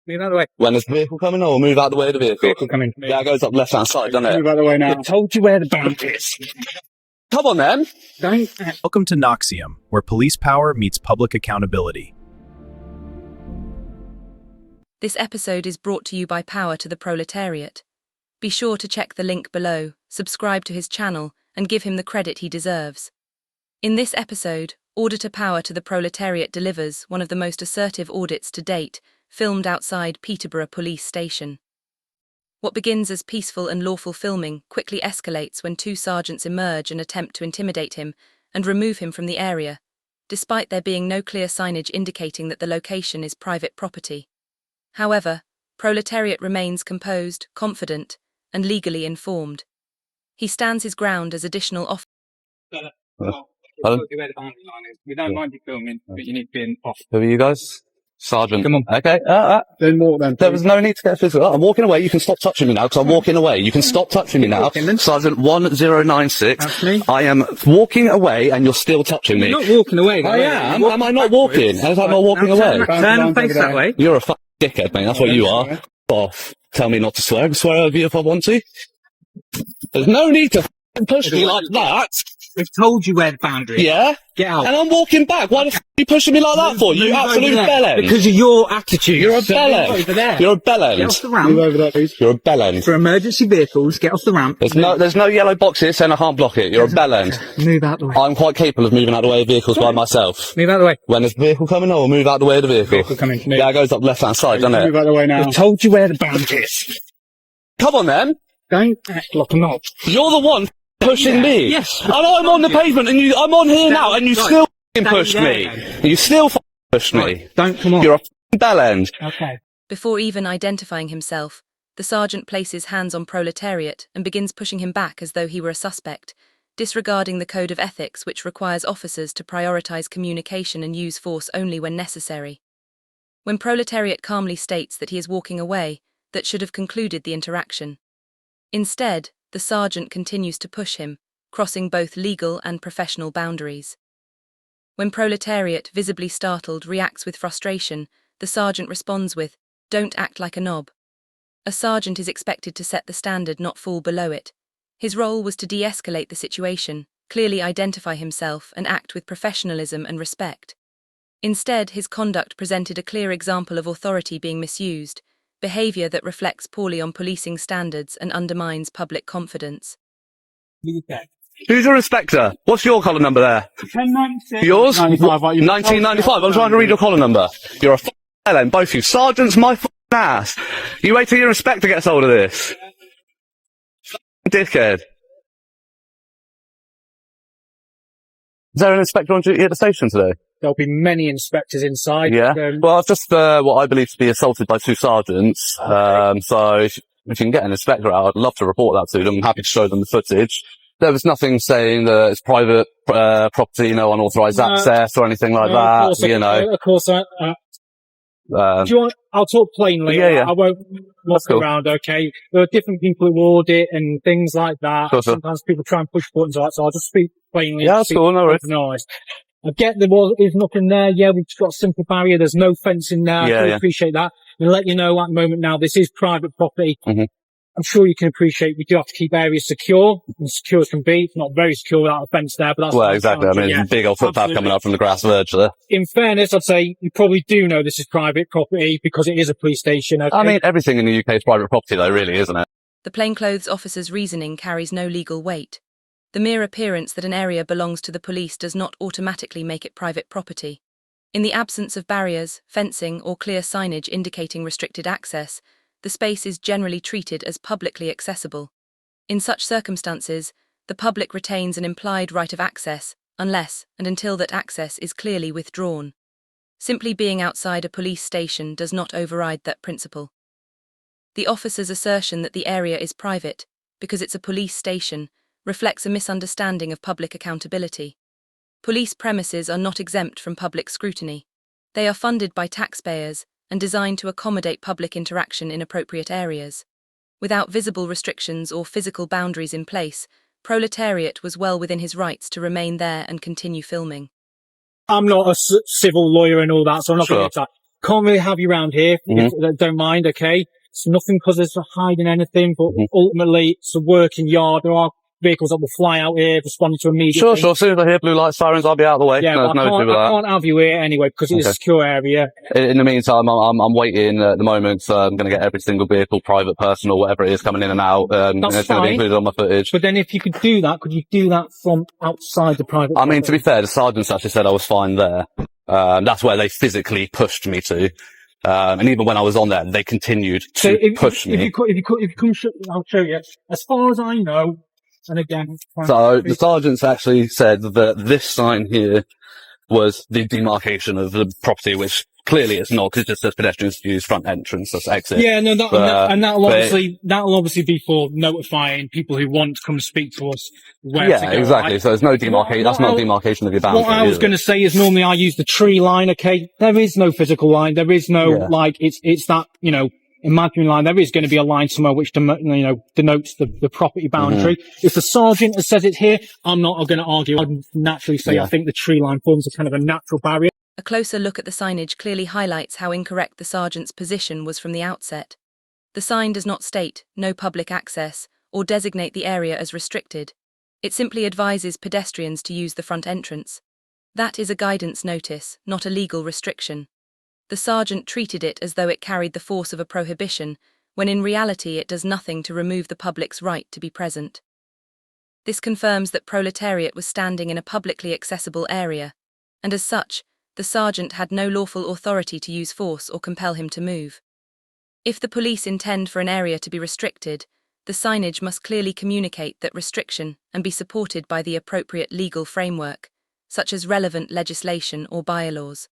Move out of the way. When there's a vehicle coming, I will move out the way of the vehicle. Vehicle coming. Yeah, it goes up left-hand side, doesn't it? Move out of the way now. I told you where the boundary is. Come on, then. Don't. Welcome to Noxium, where police power meets public accountability. This episode is brought to you by Power to the Proletariat. Be sure to check the link below, subscribe to his channel, and give him the credit he deserves. In this episode, Auditor Power to the Proletariat delivers one of the most assertive audits to date, filmed outside Peterborough Police Station. What begins as peaceful and lawful filming quickly escalates when two sergeants emerge and attempt to intimidate him and remove him from the area, despite there being no clear signage indicating that the location is private property. However, Proletariat remains composed, confident, and legally informed. He stands his ground as additional We don't mind you filming, but you need to be off. Who are you guys? Sergeant. Come on. Okay. Then walk then. There was no need to get physical. I'm walking away. You can stop touching me now, because I'm walking away. You can stop touching me now. Sergeant 1096. That's me. I am walking away, and you're still touching me. You're not walking away. I am. Am I not walking? How's that not walking away? Turn and face that way. You're a fucking dickhead, mate. That's what you are. Off. Tell me not to swear. I can swear over you if I want to. There's no need to push me like that. We've told you where the boundary is. Yeah? Get out. And I'm walking back. Why the f*** are you pushing me like that for? You absolute bellend. Because of your attitude. You're a bellend. Over there. You're a bellend. Get off the ramp. Move over there, please. You're a bellend. For emergency vehicles, get off the ramp. There's no yellow boxes saying I can't block it. You're a bellend. Move out the way. I'm quite capable of moving out the way of vehicles by myself. Move out the way. When there's a vehicle coming, I will move out the way of the vehicle. Vehicle coming. Move. Yeah, it goes up left-hand side, doesn't it? Move out the way now. We've told you where the boundary is. Come on, then. Don't act like a knob. You're the one pushing me. Yes. I know I'm on the pavement, and I'm on here now, and you still pushed me. You still pushed me. Right. Don't come on. You're a bellend. Okay. Before even identifying himself, the sergeant places hands on Proletariat and begins pushing him back as though he were a suspect, disregarding the code of ethics which requires officers to prioritize communication and use force only when necessary. When Proletariat calmly states that he is walking away, that should have concluded the interaction. Instead, the sergeant continues to push him, crossing both legal and professional boundaries. When Proletariat, visibly startled, reacts with frustration, the sergeant responds with, "Don't act like a knob." A sergeant is expected to set the standard, not fall below it. His role was to de-escalate the situation, clearly identify himself, and act with professionalism and respect. Instead, his conduct presented a clear example of authority being misused, behaviour that reflects poorly on policing standards and undermines public confidence. Who's your inspector? What's your collar number there? 1096. Yours? 1995. 1995. I'm trying to read your collar number. You're a bellend, both of you. Sergeant's my ass. You wait till your inspector gets hold of this. Dickhead. Is there an inspector on duty at the station today? There'll be many inspectors inside. Yeah. Well, I've just what I believe to be assaulted by two sergeants. So if you can get an inspector out, I'd love to report that to them. I'm happy to show them the footage. There was nothing saying that it's private property, no unauthorised access or anything like that. Of course. Do you want? I'll talk plainly. Yeah. I won't walk around. Okay. There are different people who audit and things like that. Sure. Sometimes people try and push buttons like that, so I'll just speak plainly. Yeah, that's cool. No worries. I get there's nothing there. Yeah, we've just got a simple barrier. There's no fence in there. I appreciate that. And let you know at the moment now, this is private property. Mm-hmm. I'm sure you can appreciate we do have to keep areas secure, and secure as can be. It's not very secure without a fence there, but that's... Well, exactly. I mean, there's a big old footpath coming up from the grass verge there. In fairness, I'd say you probably do know this is private property because it is a police station. Okay? I mean, everything in the UK is private property though, really, isn't it? The plainclothes officer's reasoning carries no legal weight. The mere appearance that an area belongs to the police does not automatically make it private property. In the absence of barriers, fencing, or clear signage indicating restricted access, the space is generally treated as publicly accessible. In such circumstances, the public retains an implied right of access, unless and until that access is clearly withdrawn. Simply being outside a police station does not override that principle. The officer's assertion that the area is private, because it's a police station, reflects a misunderstanding of public accountability. Police premises are not exempt from public scrutiny. They are funded by taxpayers and designed to accommodate public interaction in appropriate areas. Without visible restrictions or physical boundaries in place, Proletariat was well within his rights to remain there and continue filming. I'm not a civil lawyer and all that, so I'm not going to can't really have you around here. If don't mind, okay? It's nothing because it's hiding anything, but ultimately it's a working yard. There are vehicles that will fly out here responding to immediate Sure. As soon as I hear blue light sirens, I'll be out of the way. Yeah, no I can't have you here anyway because it's a secure area. In the meantime, I'm waiting at the moment. So I'm going to get every single vehicle, private, personal, whatever it is, coming in and out. And it's going to be included on my footage. But then if you could do that, could you do that from outside the private property? I mean, to be fair, the sergeants actually said I was fine there. That's where they physically pushed me to. And even when I was on there, they continued to push me. If you come, I'll show you. As far as I know, and again, so the sergeants actually said that this sign here was the demarcation of the property, which clearly it's not, because it just says pedestrians use front entrance, that's exit. Yeah, no, that'll obviously be for notifying people who want to come speak to us where to go. Yeah, exactly. Right? So there's no demarcation. That's not a demarcation of your boundary. What I was going to say is normally I use the tree line. Okay, there is no physical line. There is no it's that imaginary line. There is going to be a line somewhere which denotes the property boundary. If the sergeant says it's here, I'm not going to argue. I'd naturally say I think the tree line forms a kind of a natural barrier. A closer look at the signage clearly highlights how incorrect the sergeant's position was from the outset. The sign does not state "no public access" or designate the area as restricted. It simply advises pedestrians to use the front entrance. That is a guidance notice, not a legal restriction. The sergeant treated it as though it carried the force of a prohibition, when in reality it does nothing to remove the public's right to be present. This confirms that proletariat was standing in a publicly accessible area, and as such, the sergeant had no lawful authority to use force or compel him to move. If the police intend for an area to be restricted, the signage must clearly communicate that restriction and be supported by the appropriate legal framework, such as relevant legislation or bylaws.